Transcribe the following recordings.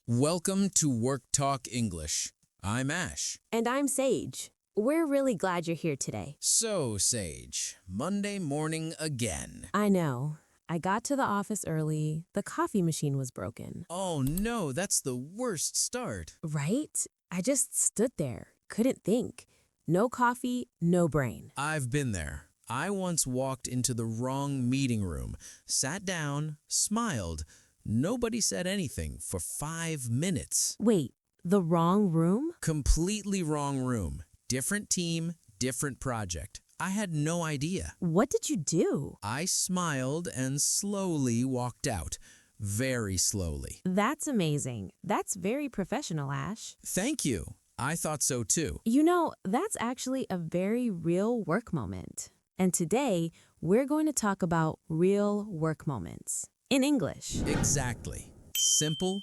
Welcome to Work Talk English. I'm Ash. And I'm Sage. We're really glad you're here today. So, Sage, Monday morning again. I know. I got to the office early. The coffee machine was broken. Oh no, that's the worst start. Right? I just stood there, couldn't think. No coffee, no brain. I've been there. I once walked into the wrong meeting room, sat down, smiled. Nobody said anything for 5 minutes. Wait, the wrong room? Completely wrong room. Different team, different project. I had no idea. What did you do? I smiled and slowly walked out. Very slowly. That's amazing. That's very professional, Ash. Thank you. I thought so too. You know, that's actually a very real work moment. And today, we're going to talk about real work moments in English. Exactly. Simple,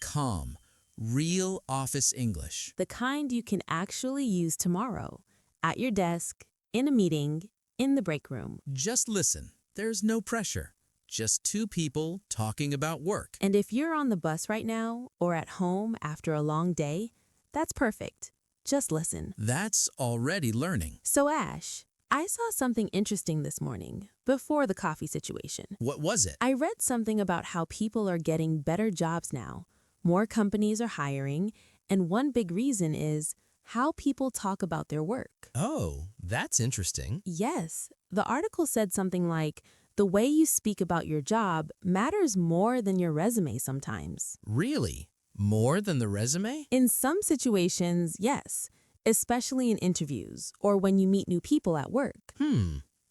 calm, real office English. The kind you can actually use tomorrow, at your desk, in a meeting, in the break room. Just listen. There's no pressure. Just two people talking about work. And if you're on the bus right now or at home after a long day, that's perfect. Just listen. That's already learning. So Ash, I saw something interesting this morning before the coffee situation. What was it? I read something about how people are getting better jobs now. More companies are hiring, and one big reason is how people talk about their work. Oh, that's interesting. Yes, the article said something like, the way you speak about your job matters more than your resume sometimes. Really? More than the resume? In some situations, yes, especially in interviews or when you meet new people at work.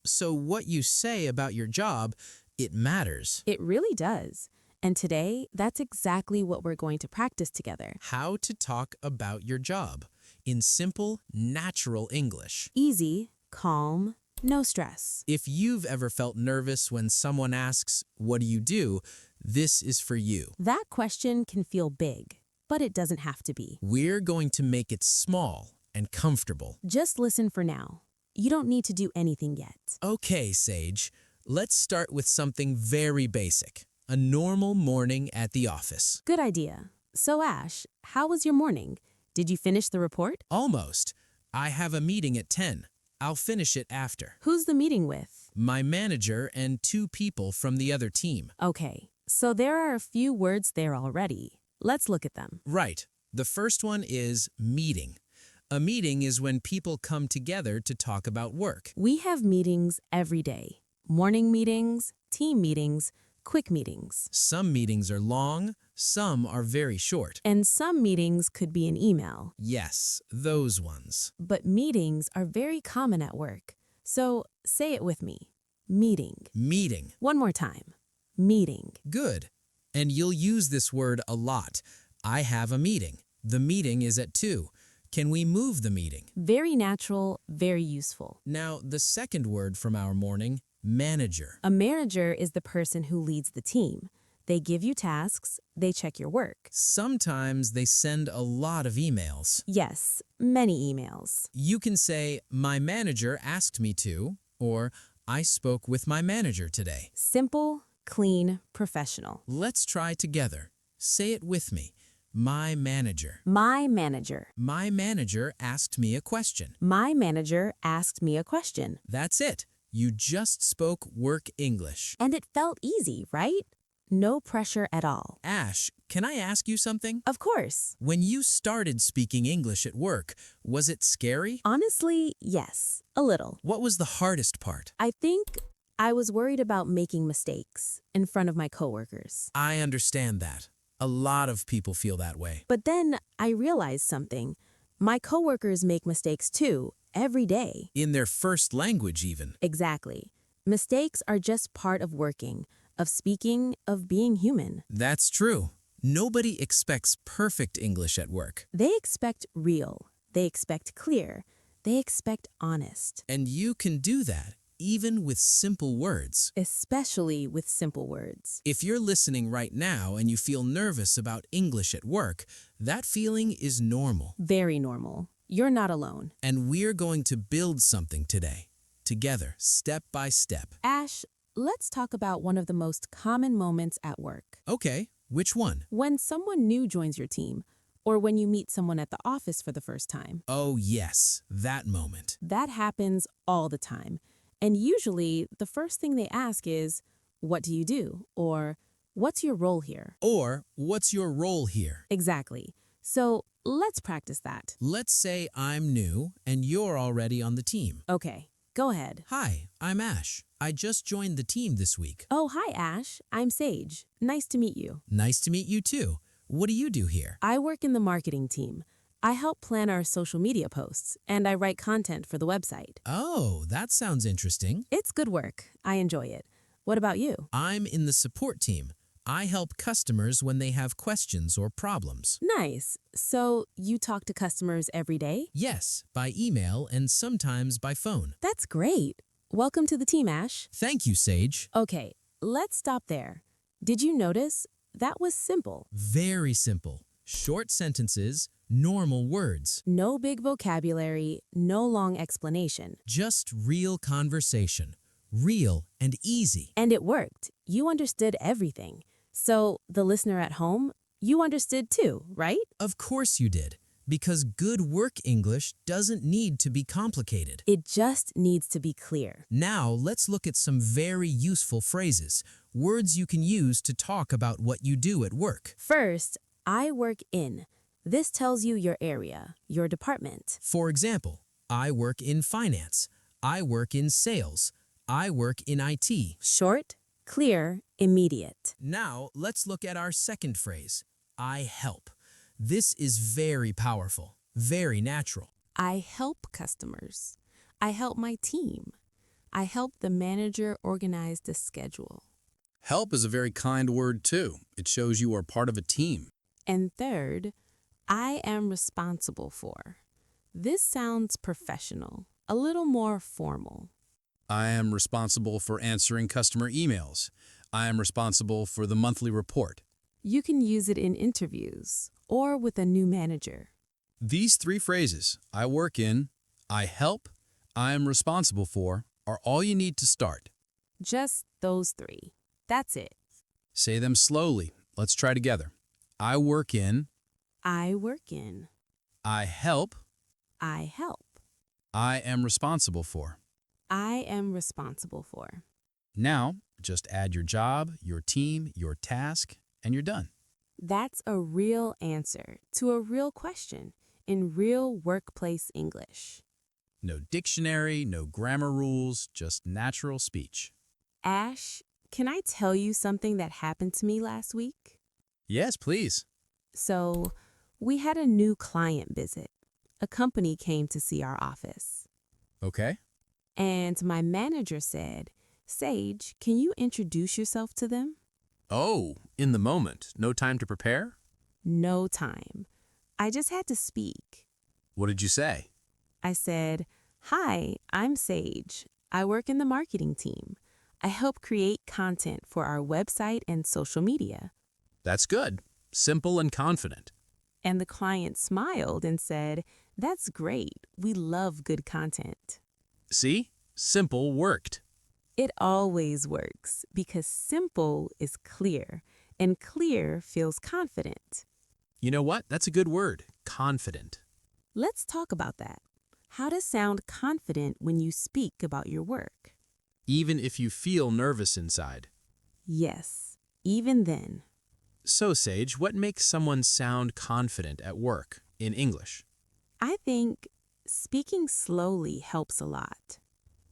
So what you say about your job, it matters. It really does. And today, that's exactly what we're going to practice together. How to talk about your job in simple, natural English. Easy, calm, no stress. If you've ever felt nervous when someone asks, "What do you do?" this is for you. That question can feel big, but it doesn't have to be. We're going to make it small and comfortable. Just listen for now. You don't need to do anything yet. Okay, Sage, let's start with something very basic. A normal morning at the office. Good idea. So Ash, how was your morning? Did you finish the report? Almost. I have a meeting at 10. I'll finish it after. Who's the meeting with? My manager and two people from the other team. Okay, so there are a few words there already. Let's look at them. Right. The first one is meeting. A meeting is when people come together to talk about work. We have meetings every day. Morning meetings, team meetings, quick meetings. Some meetings are long, some are very short. And some meetings could be an email. Yes, those ones. But meetings are very common at work. So say it with me. Meeting. Meeting. One more time. Meeting. Good. And you'll use this word a lot. I have a meeting. The meeting is at 2. Can we move the meeting? Very natural, very useful. Now, the second word from our morning, manager. A manager is the person who leads the team. They give you tasks, they check your work. Sometimes they send a lot of emails. Yes, many emails. You can say, "My manager asked me to," or "I spoke with my manager today." Simple, clean, professional. Let's try together. Say it with me. My manager. My manager. My manager asked me a question. My manager asked me a question. That's it. You just spoke work English. And it felt easy, right? No pressure at all. Ash, can I ask you something? Of course. When you started speaking English at work, was it scary? Honestly, yes, a little. What was the hardest part? I think I was worried about making mistakes in front of my coworkers. I understand that. A lot of people feel that way. But then I realized something. My coworkers make mistakes too, every day. In their first language even. Exactly. Mistakes are just part of working, of speaking, of being human. That's true. Nobody expects perfect English at work. They expect real. They expect clear. They expect honest. And you can do that, even with simple words. Especially with simple words. If you're listening right now and you feel nervous about English at work, that feeling is normal. Very normal. You're not alone. And we're going to build something today, together, step by step. Ash, let's talk about one of the most common moments at work. Okay, Which one? When someone new joins your team, or when you meet someone at the office for the first time. Oh, yes, that moment. That happens all the time. And usually, the first thing they ask is, "What do you do?" or "What's your role here?" Or, what's your role here? Exactly. So let's practice that. Let's say I'm new and you're already on the team. Okay, go ahead. Hi, I'm Ash. I just joined the team this week. Oh, hi, Ash. I'm Sage. Nice to meet you. Nice to meet you too. What do you do here? I work in the marketing team. I help plan our social media posts, and I write content for the website. Oh, that sounds interesting. It's good work. I enjoy it. What about you? I'm in the support team. I help customers when they have questions or problems. Nice. So you talk to customers every day? Yes, by email and sometimes by phone. That's great. Welcome to the team, Ash. Thank you, Sage. Okay, let's stop there. Did you notice? That was simple. Very simple. Short sentences, normal words. No big vocabulary, no long explanation. Just real conversation. Real and easy. And it worked. You understood everything. So the listener at home, you understood too, right? Of course you did. Because good work English doesn't need to be complicated. It just needs to be clear. Now, let's look at some very useful phrases, words you can use to talk about what you do at work. First, I work in. This tells you your area, your department. For example, I work in finance. I work in sales. I work in IT. Short, clear, immediate. Now, let's look at our second phrase, I help. This is very powerful, very natural. I help customers. I help my team. I help the manager organize the schedule. Help is a very kind word, too. It shows you are part of a team. And third, I am responsible for. This sounds professional, a little more formal. I am responsible for answering customer emails. I am responsible for the monthly report. You can use it in interviews or with a new manager. These three phrases, I work in, I help, I am responsible for, are all you need to start. Just those three. That's it. Say them slowly. Let's try together. I work in, I work in. I help, I help. I am responsible for. I am responsible for. Now, just add your job, your team, your task, and you're done. That's a real answer to a real question in real workplace English. No dictionary, no grammar rules, just natural speech. Ash, can I tell you something that happened to me last week? Yes, please. So, we had a new client visit. A company came to see our office. Okay. And my manager said, Sage, can you introduce yourself to them? Oh, in the moment, no time to prepare? No time. I just had to speak. What did you say? I said, Hi, I'm Sage. I work in the marketing team. I help create content for our website and social media. That's good. Simple and confident. And the client smiled and said, That's great. We love good content. See? Simple worked. It always works because simple is clear and clear feels confident. You know what? That's a good word. Confident. Let's talk about that. How to sound confident when you speak about your work. Even if you feel nervous inside. Yes, even then. So, Sage, what makes someone sound confident at work in English? I think speaking slowly helps a lot.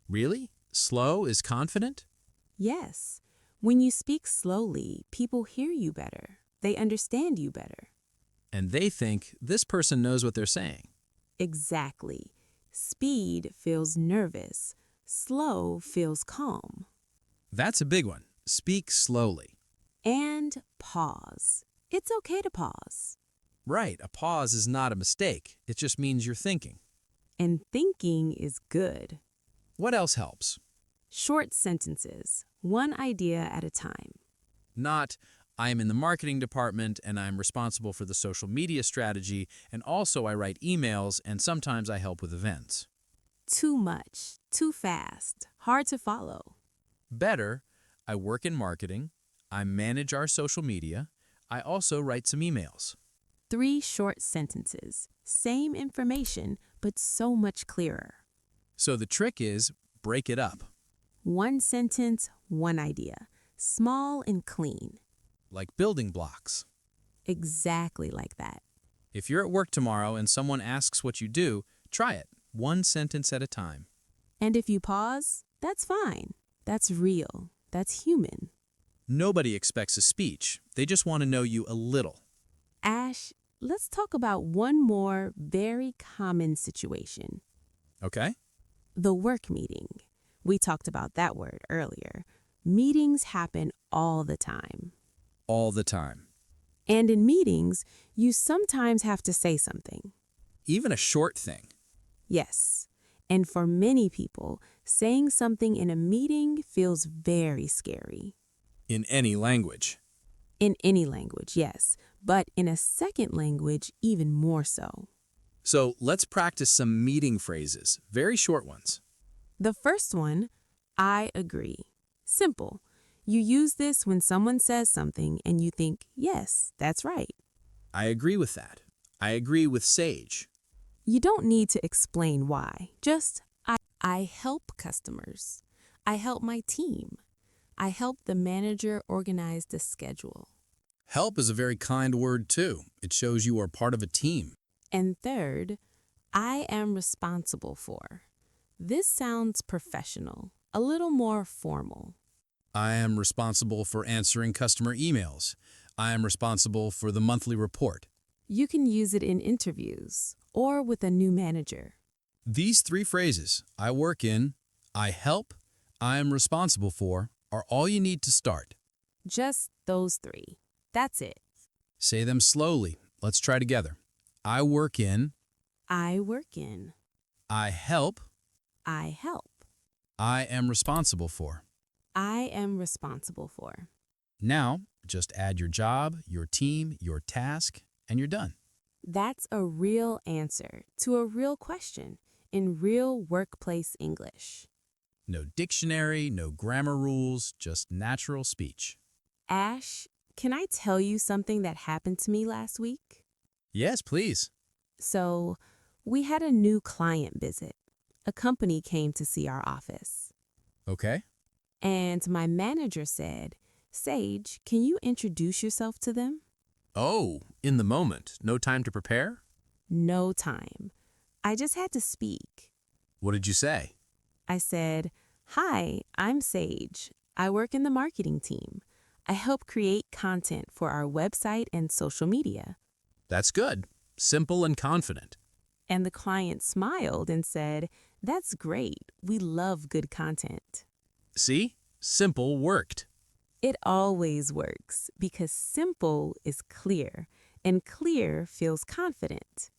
Really? Slow is confident? Yes, when you speak slowly, people hear you better. They understand you better. And they think this person knows what they're saying. Exactly. Speed feels nervous. Slow feels calm. That's a big one. Speak slowly. And pause. It's okay to pause. Right, a pause is not a mistake. It just means you're thinking. And thinking is good. What else helps? Short sentences, one idea at a time. Not, I am in the marketing department and I'm responsible for the social media strategy, and also I write emails and sometimes I help with events. Too much, too fast, hard to follow. Better, I work in marketing, I manage our social media, I also write some emails. 3 short sentences. Same information, but so much clearer. So the trick is break it up, 1 sentence, 1 idea. Small and clean. like building blocks. Exactly like that. If you're at work tomorrow and someone asks what you do, try it, 1 sentence at a time. And if you pause, that's fine. That's real. That's human. Nobody expects a speech. They just want to know you a little. Ash, let's talk about one more very common situation. Okay? The work meeting. We talked about that word earlier. Meetings happen all the time. All the time. And in meetings, you sometimes have to say something. Even a short thing. Yes. And for many people, saying something in a meeting feels very scary. In any language. In any language, yes, but in a second language, even more so. So let's practice some meeting phrases, very short ones. The first one, I agree. Simple. You use this when someone says something and you think, yes, that's right. I agree with that. I agree with Sage. You don't need to explain why. Just, I help customers. I help my team. I help the manager organize the schedule. Help is a very kind word, too. It shows you are part of a team. And third, I am responsible for. This sounds professional, a little more formal. I am responsible for answering customer emails. I am responsible for the monthly report. You can use it in interviews or with a new manager. These 3 phrases, I work in, I help, I am responsible for, are all you need to start. Just those 3. That's it. Say them slowly. Let's try together. I work in, I work in. I help, I help. I am responsible for. I am responsible for. Now, just add your job, your team, your task, and you're done. That's a real answer to a real question in real workplace English. No dictionary, no grammar rules, just natural speech. Ash, can I tell you something that happened to me last week? Yes, please. So, we had a new client visit. A company came to see our office. Okay. And my manager said, Sage, can you introduce yourself to them? Oh, in the moment, no time to prepare? No time. I just had to speak. What did you say? I said, Hi, I'm Sage. I work in the marketing team. I help create content for our website and social media. That's good. Simple and confident. And the client smiled and said, That's great. We love good content. See? Simple worked. It always works because simple is clear and clear feels confident.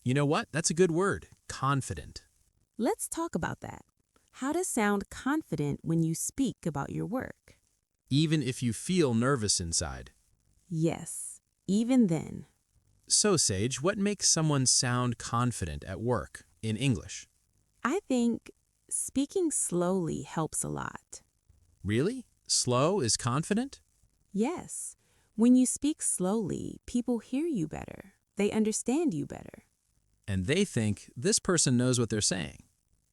You know what? That's a good word. Confident. Let's talk about that. How to sound confident when you speak about your work. Even if you feel nervous inside. Yes, even then. So, Sage, what makes someone sound confident at work in English? I think speaking slowly helps a lot. Really? Slow is confident? Yes, when you speak slowly, people hear you better. They understand you better. And they think this person knows what they're saying.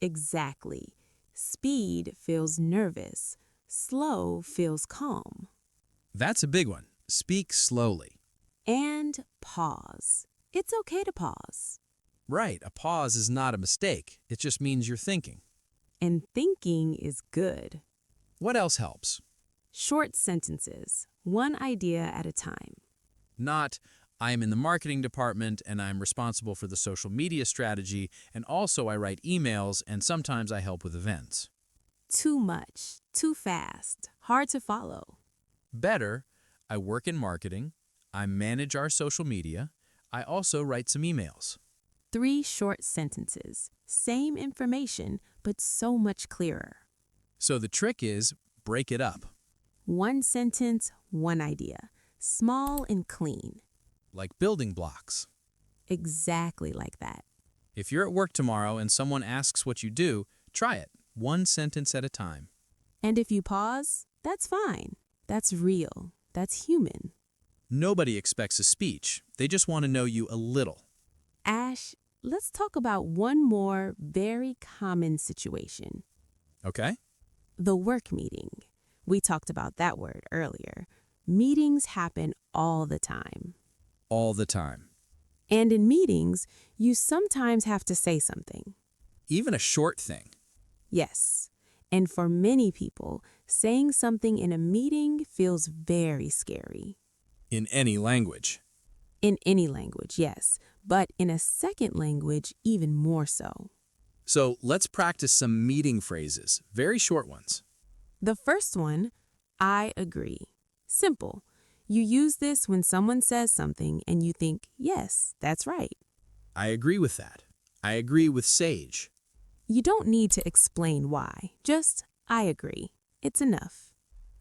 Exactly. Speed feels nervous. Slow feels calm. That's a big one. Speak slowly. And pause. It's okay to pause. Right, a pause is not a mistake. It just means you're thinking. And thinking is good. What else helps? Short sentences, one idea at a time. Not, I am in the marketing department and I'm responsible for the social media strategy, and also I write emails and sometimes I help with events. Too much, too fast, hard to follow. Better, I work in marketing, I manage our social media, I also write some emails. 3 short sentences, same information, but so much clearer. So the trick is break it up, 1 sentence, 1 idea, small and clean. like building blocks. Exactly like that. If you're at work tomorrow and someone asks what you do, try it, 1 sentence at a time. And if you pause, that's fine. That's real. That's human. Nobody expects a speech. They just want to know you a little. Ash, let's talk about one more very common situation. Okay? The work meeting. We talked about that word earlier. Meetings happen all the time. All the time. And in meetings, you sometimes have to say something. Even a short thing. Yes. And for many people, saying something in a meeting feels very scary. In any language. In any language, yes, but in a second language, even more so. So let's practice some meeting phrases, very short ones. The first one, I agree. Simple. You use this when someone says something and you think, yes, that's right. I agree with that. I agree with Sage. You don't need to explain why. Just, I agree. It's enough.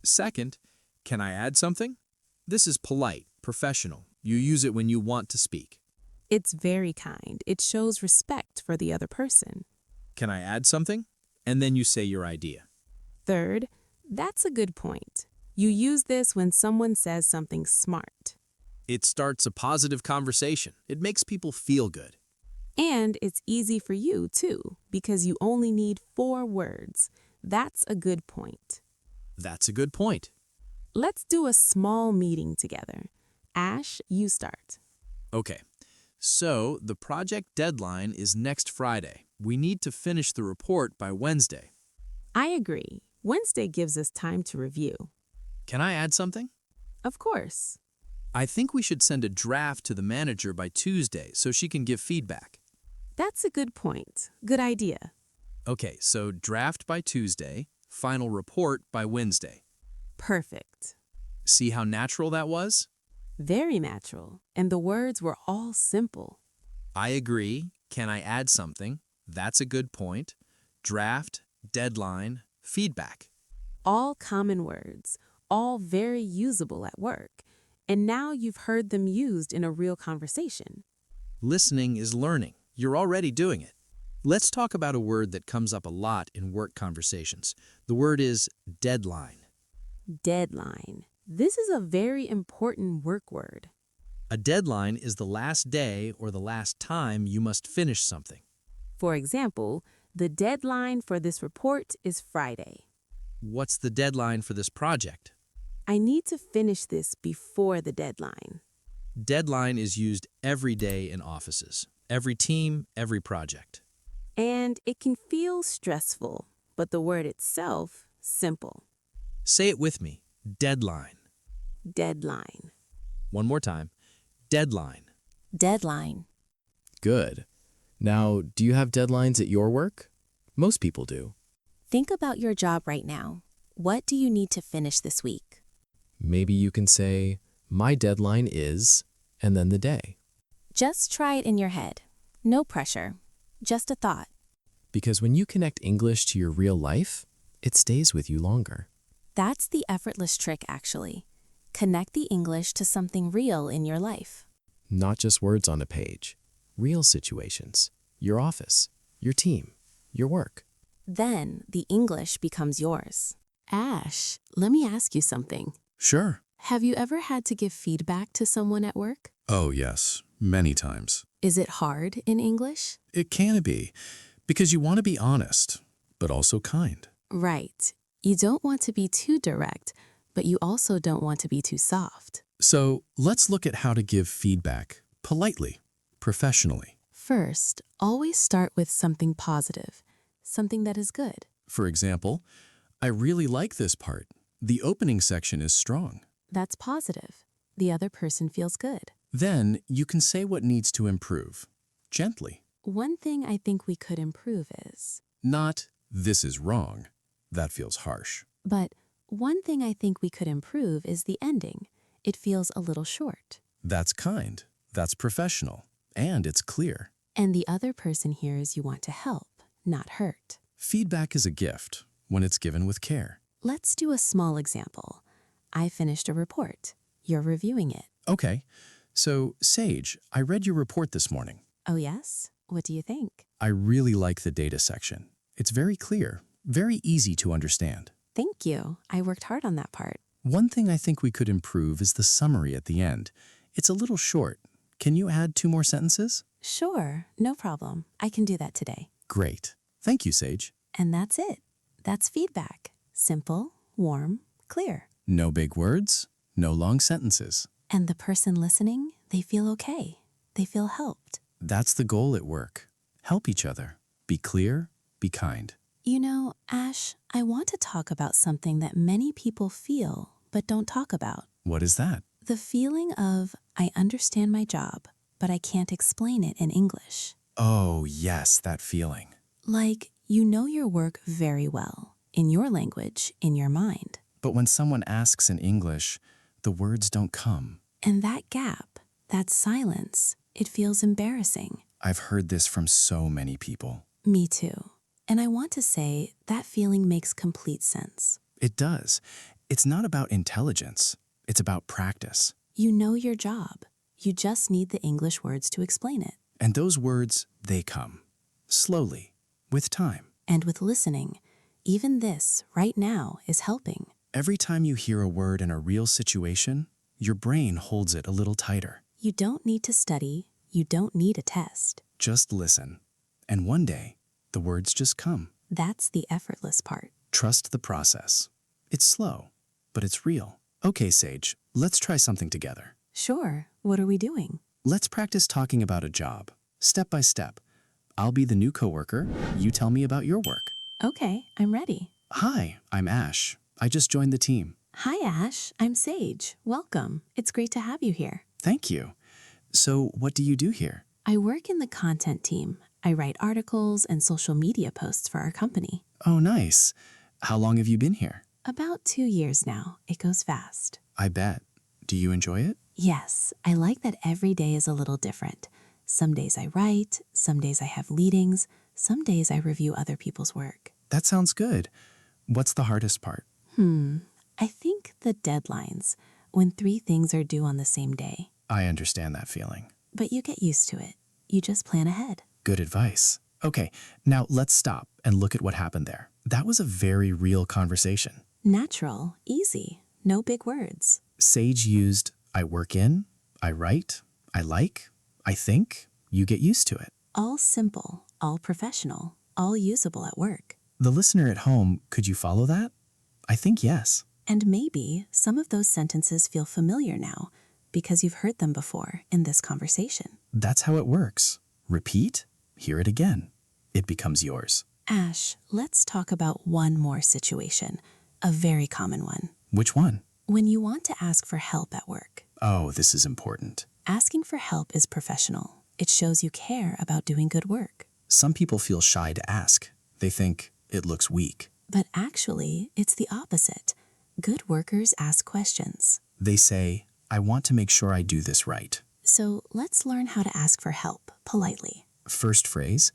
Second, can I add something? This is polite, professional. You use it when you want to speak. It's very kind. It shows respect for the other person. Can I add something? And then you say your idea. Third, that's a good point. You use this when someone says something smart. It starts a positive conversation. It makes people feel good. And it's easy for you, too, because you only need 4 words. That's a good point. That's a good point. Let's do a small meeting together. Ash, you start. Okay, so the project deadline is next Friday. We need to finish the report by Wednesday. I agree. Wednesday gives us time to review. Can I add something? Of course. I think we should send a draft to the manager by Tuesday so she can give feedback. That's a good point. Good idea. Okay, so draft by Tuesday, final report by Wednesday. Perfect. See how natural that was? Very natural. And the words were all simple. I agree. Can I add something? That's a good point. Draft, deadline, feedback. All common words, all very usable at work. And now you've heard them used in a real conversation. Listening is learning. You're already doing it. Let's talk about a word that comes up a lot in work conversations. The word is deadline. Deadline. This is a very important work word. A deadline is the last day or the last time you must finish something. For example, the deadline for this report is Friday. What's the deadline for this project? I need to finish this before the deadline. Deadline is used every day in offices, every team, every project. And it can feel stressful, but the word itself, simple. Say it with me. Deadline. Deadline. One more time. Deadline. Deadline. Good. Now, do you have deadlines at your work? Most people do. Think about your job right now. What do you need to finish this week? Maybe you can say, my deadline is, and then the day. Just try it in your head. No pressure. Just a thought. Because when you connect English to your real life, it stays with you longer. That's the effortless trick, actually. Connect the English to something real in your life. Not just words on a page. Real situations. Your office, your team, your work. Then the English becomes yours. Ash, let me ask you something. Sure. Have you ever had to give feedback to someone at work? Oh, yes. Many times. Is it hard in English? It can be, because you want to be honest, but also kind. Right. You don't want to be too direct, but you also don't want to be too soft. So let's look at how to give feedback politely, professionally. First, always start with something positive, something that is good. For example, I really like this part. The opening section is strong. That's positive. The other person feels good. Then you can say what needs to improve, gently. One thing I think we could improve is, Not, this is wrong. That feels harsh. but one thing I think we could improve is the ending. It feels a little short. That's kind. That's professional. And it's clear. And the other person hears you want to help, not hurt. Feedback is a gift when it's given with care. Let's do a small example. I finished a report. You're reviewing it. Okay, so Sage, I read your report this morning. Oh, yes? What do you think? I really like the data section. It's very clear, very easy to understand. Thank you. I worked hard on that part. One thing I think we could improve is the summary at the end. It's a little short. Can you add 2 more sentences? Sure, no problem. I can do that today. Great. Thank you, Sage. And that's it. That's feedback. Simple, warm, clear. No big words, no long sentences. And the person listening, they feel okay. They feel helped. That's the goal at work. Help each other. Be clear, be kind. You know, Ash, I want to talk about something that many people feel but don't talk about. What is that? The feeling of, I understand my job, but I can't explain it in English. Oh, yes, that feeling. Like, you know your work very well, in your language, in your mind. But when someone asks in English, the words don't come. And that gap, that silence, it feels embarrassing. I've heard this from so many people. Me too. And I want to say that feeling makes complete sense. It does. It's not about intelligence. It's about practice. You know your job. You just need the English words to explain it. And those words, they come. Slowly, with time. And with listening, even this, right now, is helping. Every time you hear a word in a real situation, your brain holds it a little tighter. You don't need to study. You don't need a test. Just listen. And one day, the words just come. That's the effortless part. Trust the process. It's slow, but it's real. Okay, Sage, let's try something together. Sure. What are we doing? Let's practice talking about a job, step by step. I'll be the new coworker. You tell me about your work. Okay, I'm ready. Hi, I'm Ash. I just joined the team. Hi, Ash. I'm Sage. Welcome. It's great to have you here. Thank you. So, what do you do here? I work in the content team. I write articles and social media posts for our company. Oh, nice. How long have you been here? About 2 years now. It goes fast. I bet. Do you enjoy it? Yes, I like that every day is a little different. Some days I write, some days I have leadings, some days I review other people's work. That sounds good. What's the hardest part? I think the deadlines, when 3 things are due on the same day. I understand that feeling. But you get used to it. You just plan ahead. Good advice. Okay, now let's stop and look at what happened there. That was a very real conversation. Natural, easy, no big words. Sage used I work in, I write, I like, I think. You get used to it. All simple, all professional, all usable at work. The listener at home, could you follow that? I think yes. And maybe some of those sentences feel familiar now because you've heard them before in this conversation. That's how it works. Repeat, hear it again. It becomes yours. Ash, let's talk about one more situation, a very common one. Which one? When you want to ask for help at work. Oh, this is important. Asking for help is professional. It shows you care about doing good work. Some people feel shy to ask. They think it looks weak. But actually, it's the opposite. Good workers ask questions. They say, I want to make sure I do this right. So let's learn how to ask for help politely. First phrase,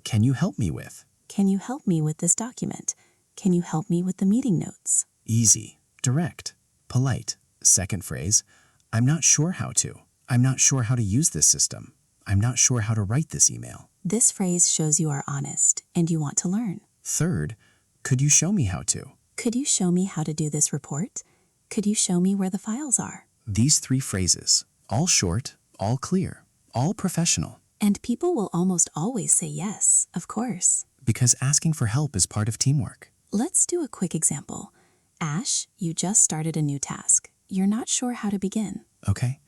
can you help me with? Can you help me with this document? Can you help me with the meeting notes? Easy, direct, polite. Second phrase, I'm not sure how to. I'm not sure how to use this system. I'm not sure how to write this email. This phrase shows you are honest and you want to learn. Third, could you show me how to? Could you show me how to do this report? Could you show me where the files are? These 3 phrases, all short, all clear, all professional. And people will almost always say yes, of course. Because asking for help is part of teamwork. Let's do a quick example. Ash, you just started a new task. You're not sure how to begin. Okay.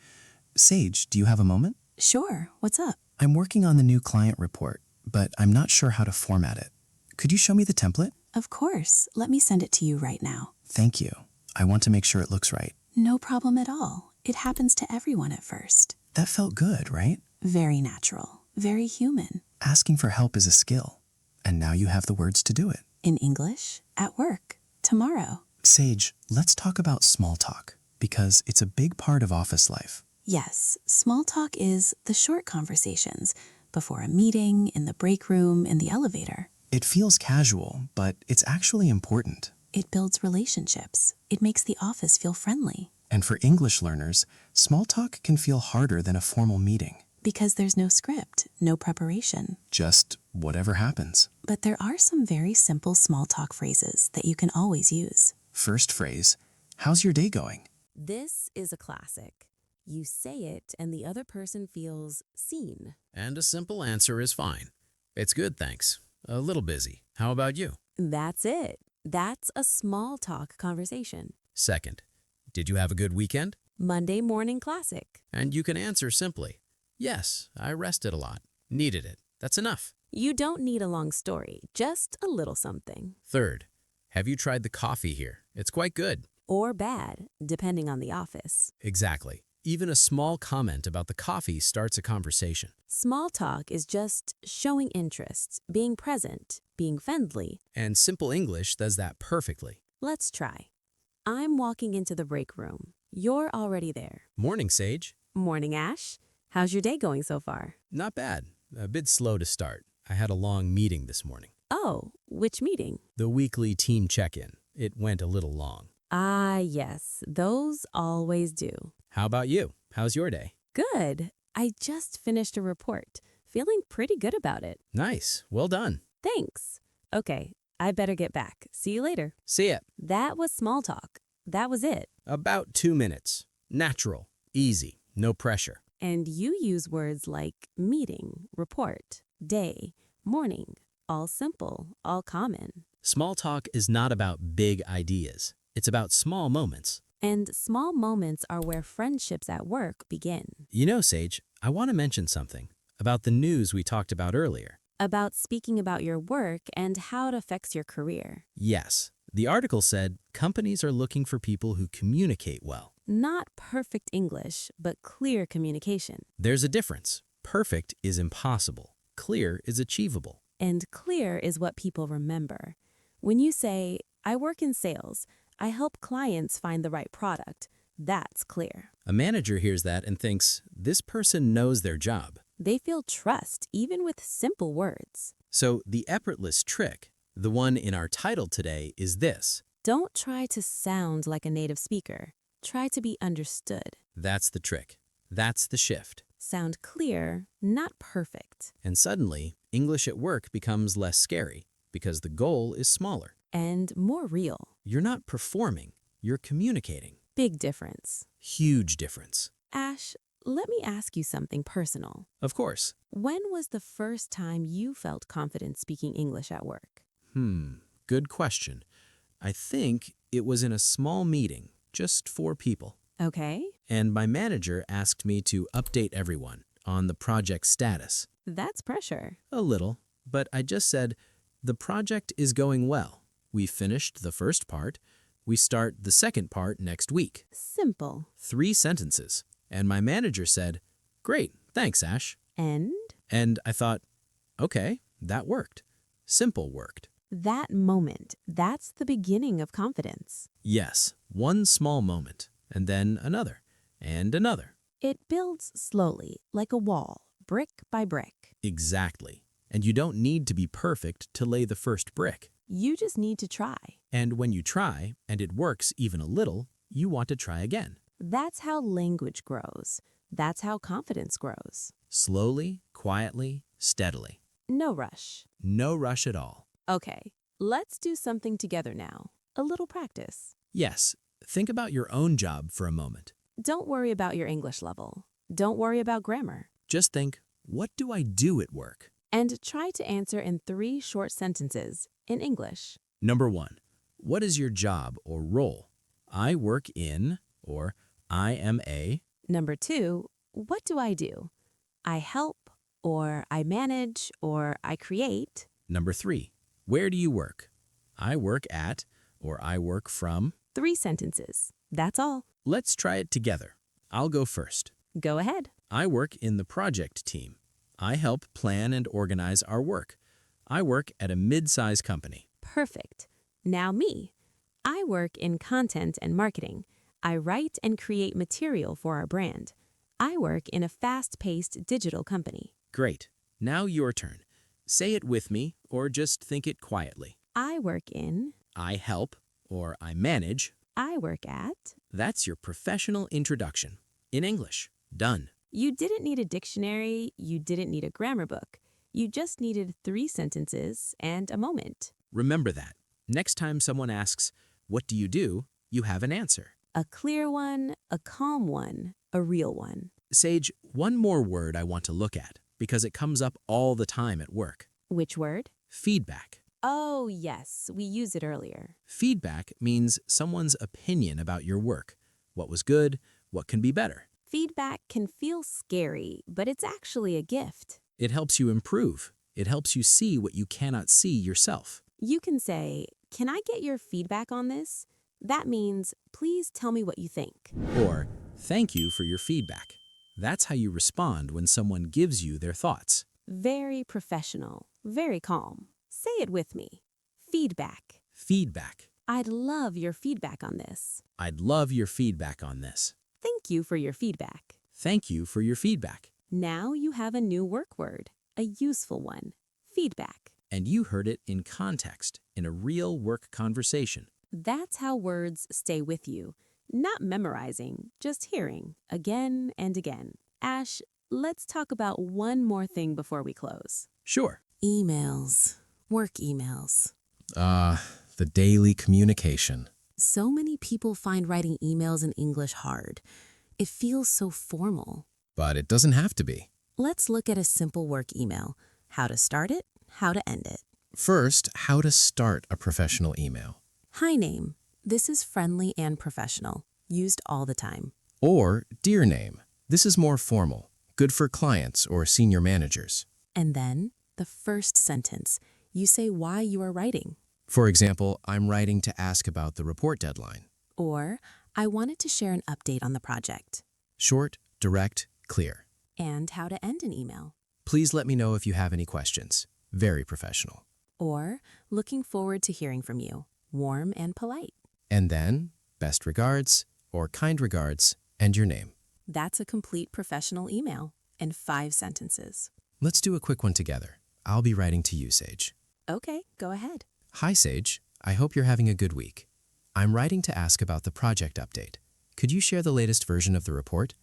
Sage, do you have a moment? Sure, what's up? I'm working on the new client report, but I'm not sure how to format it. Could you show me the template? Of course, let me send it to you right now. Thank you. I want to make sure it looks right. No problem at all. It happens to everyone at first. That felt good, right? Very natural, very human. Asking for help is a skill, and now you have the words to do it. In English, at work, tomorrow. Sage, let's talk about small talk, because it's a big part of office life. Yes, small talk is the short conversations before a meeting, in the break room, in the elevator. It feels casual, but it's actually important. It builds relationships. It makes the office feel friendly. And for English learners, small talk can feel harder than a formal meeting. Because there's no script, no preparation. Just whatever happens. But there are some very simple small talk phrases that you can always use. First phrase, How's your day going? This is a classic. You say it and the other person feels seen. And a simple answer is fine. It's good, thanks. A little busy. How about you? That's it. That's a small talk conversation. Second, did you have a good weekend? Monday morning classic. And you can answer simply, yes, I rested a lot. Needed it. That's enough. You don't need a long story, just a little something. Third, have you tried the coffee here? It's quite good. Or bad, depending on the office. Exactly. Even a small comment about the coffee starts a conversation. Small talk is just showing interest, being present, being friendly. And simple English does that perfectly. Let's try. I'm walking into the break room. You're already there. Morning, Sage. Morning, Ash. How's your day going so far? Not bad. A bit slow to start. I had a long meeting this morning. Oh, which meeting? The weekly team check-in. It went a little long. Ah, yes, those always do. How about you? How's your day? Good. I just finished a report. Feeling pretty good about it. Nice. Well done. Thanks. Okay, I better get back. See you later. See ya. That was small talk. That was it. About 2 minutes. Natural. Easy. No pressure. And you use words like meeting, report, day, morning. All simple, all common. Small talk is not about big ideas. It's about small moments. And small moments are where friendships at work begin. You know, Sage, I want to mention something about the news we talked about earlier. About speaking about your work and how it affects your career. Yes, the article said companies are looking for people who communicate well. Not perfect English, but clear communication. There's a difference. Perfect is impossible. Clear is achievable. And clear is what people remember. When you say, I work in sales, I help clients find the right product, that's clear. A manager hears that and thinks, this person knows their job. They feel trust even with simple words. So the effortless trick, the one in our title today, is this. Don't try to sound like a native speaker. Try to be understood. That's the trick. That's the shift. Sound clear, not perfect. And suddenly, English at work becomes less scary because the goal is smaller. And more real. You're not performing, you're communicating. Big difference. Huge difference. Ash, let me ask you something personal. Of course. When was the first time you felt confident speaking English at work? Good question. I think it was in a small meeting, just 4 people. Okay, And my manager asked me to update everyone on the project status. that's pressure. A little, but I just said, the project is going well. We finished the first part. We start the second part next week. Simple. 3 sentences. And my manager said, great, thanks, Ash. And And I thought, okay, that worked. Simple worked. that moment, that's the beginning of confidence. Yes, one small moment, and then another, and another. It builds slowly, like a wall, brick by brick. Exactly. And you don't need to be perfect to lay the first brick. You just need to try. And when you try, and it works even a little, you want to try again. That's how language grows. That's how confidence grows. Slowly, quietly, steadily. No rush. No rush at all. Okay, let's do something together now. A little practice. Yes, think about your own job for a moment. Don't worry about your English level. Don't worry about grammar. Just think, what do I do at work? And try to answer in 3 short sentences in English. Number 1, what is your job or role? I work in, or I am a. Number 2, what do I do? I help, or I manage, or I create. Number 3, where do you work? I work at, or I work from. 3 sentences. That's all. Let's try it together. I'll go first. Go ahead. I work in the project team. I help plan and organize our work. I work at a mid-size company. Perfect. Now me. I work in content and marketing. I write and create material for our brand. I work in a fast-paced digital company. Great. Now your turn. Say it with me or just think it quietly. I work in. I help or I manage. I work at. That's your professional introduction. In English. Done. You didn't need a dictionary. You didn't need a grammar book. You just needed 3 sentences and a moment. Remember that. Next time someone asks, what do you do? you have an answer. A clear one, a calm one, a real one. Sage, one more word I want to look at because it comes up all the time at work. Which word? Feedback. Oh, yes, we used it earlier. Feedback means someone's opinion about your work. What was good, what can be better. Feedback can feel scary, but it's actually a gift. It helps you improve. It helps you see what you cannot see yourself. You can say, "Can I get your feedback on this?" That means, "Please tell me what you think." Or, thank you for your feedback. That's how you respond when someone gives you their thoughts. Very professional, very calm. Say it with me. Feedback. Feedback. I'd love your feedback on this. I'd love your feedback on this. Thank you for your feedback. Thank you for your feedback. Now you have a new work word, a useful one. Feedback. And you heard it in context, in a real work conversation. That's how words stay with you. Not memorizing, just hearing, again and again. Ash, let's talk about one more thing before we close. Sure. Emails. Work emails. The daily communication. So many people find writing emails in English hard. It feels so formal. But it doesn't have to be. Let's look at a simple work email. How to start it, how to end it. First, how to start a professional email. Hi name. This is friendly and professional. Used all the time. Or dear name. This is more formal, good for clients or senior managers. And then, the first sentence. You say why you are writing. For example, I'm writing to ask about the report deadline. Or, I wanted to share an update on the project. Short, direct, clear. And how to end an email. Please let me know if you have any questions. Very professional. Or, looking forward to hearing from you. Warm and polite. And then, best regards or kind regards and your name. That's a complete professional email in 5 sentences. Let's do a quick one together. I'll be writing to you, Sage. Okay, go ahead. Hi, Sage. I hope you're having a good week. I'm writing to ask about the project update. Could you share the latest version of the report?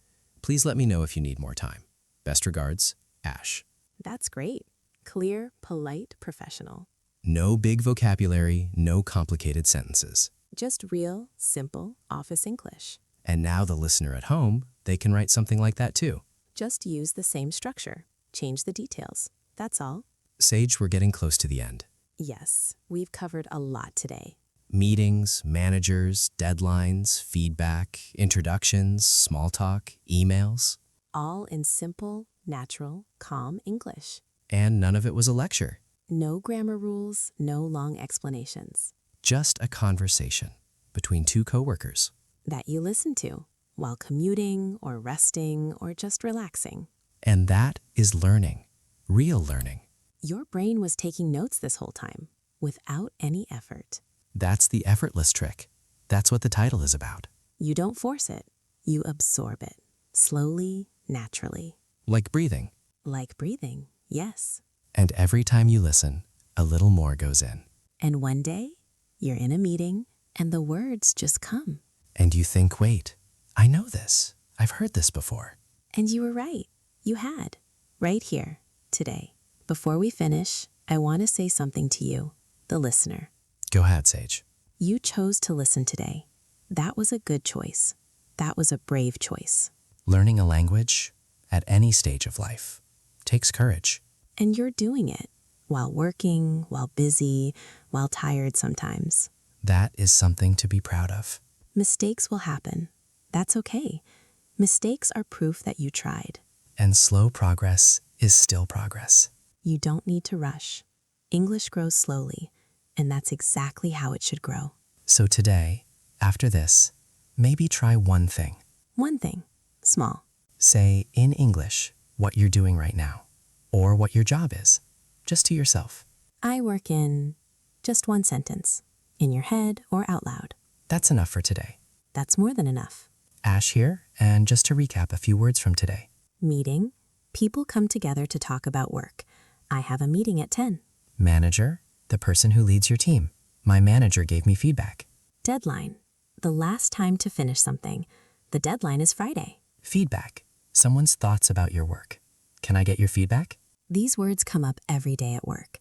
Please let me know if you need more time. Best regards, Ash. That's great. Clear, polite, professional. No big vocabulary, no complicated sentences. Just real, simple office English. And now the listener at home, they can write something like that too. Just use the same structure. Change the details. That's all. Sage, we're getting close to the end. Yes, we've covered a lot today. Meetings, managers, deadlines, feedback, introductions, small talk, emails. All in simple, natural, calm English. And none of it was a lecture. No grammar rules, no long explanations. Just a conversation between 2 coworkers. That you listen to while commuting or resting or just relaxing. And that is learning, real learning. Your brain was taking notes this whole time without any effort. That's the effortless trick. That's what the title is about. You don't force it. You absorb it. Slowly, naturally. Like breathing. Like breathing, yes. And every time you listen, a little more goes in. And one day, you're in a meeting and the words just come. And you think, wait, I know this. I've heard this before. And you were right. You had. Right here, today. Before we finish, I want to say something to you, the listener. Go ahead, Sage. You chose to listen today. That was a good choice. That was a brave choice. Learning a language at any stage of life takes courage. And you're doing it while working, while busy, while tired sometimes. That is something to be proud of. Mistakes will happen. That's okay. Mistakes are proof that you tried. And slow progress is still progress. You don't need to rush. English grows slowly, and that's exactly how it should grow. So today, after this, maybe try one thing. One thing, small. Say in English what you're doing right now, or what your job is, just to yourself. I work in just one sentence, in your head or out loud. That's enough for today. That's more than enough. Ash here, and just to recap a few words from today. Meeting. People come together to talk about work. I have a meeting at 10. Manager, the person who leads your team. My manager gave me feedback. Deadline. The last time to finish something. The deadline is Friday. Feedback, someone's thoughts about your work. Can I get your feedback? These words come up every day at work.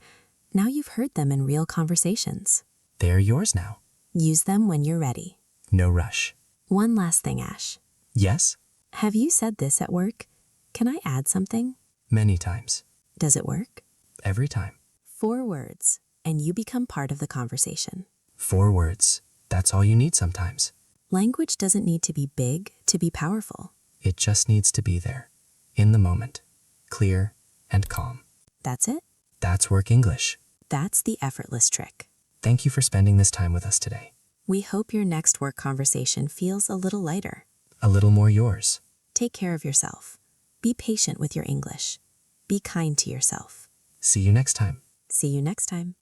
Now you've heard them in real conversations. They're yours now. Use them when you're ready. No rush. One last thing, Ash. Yes? Have you said this at work? Can I add something? Many times. Does it work? Every time. 4 words, and you become part of the conversation. 4 words. That's all you need sometimes. Language doesn't need to be big to be powerful. It just needs to be there. In the moment. Clear and calm. That's it. That's work English. That's the effortless trick. Thank you for spending this time with us today. We hope your next work conversation feels a little lighter. A little more yours. Take care of yourself. Be patient with your English. Be kind to yourself. See you next time. See you next time.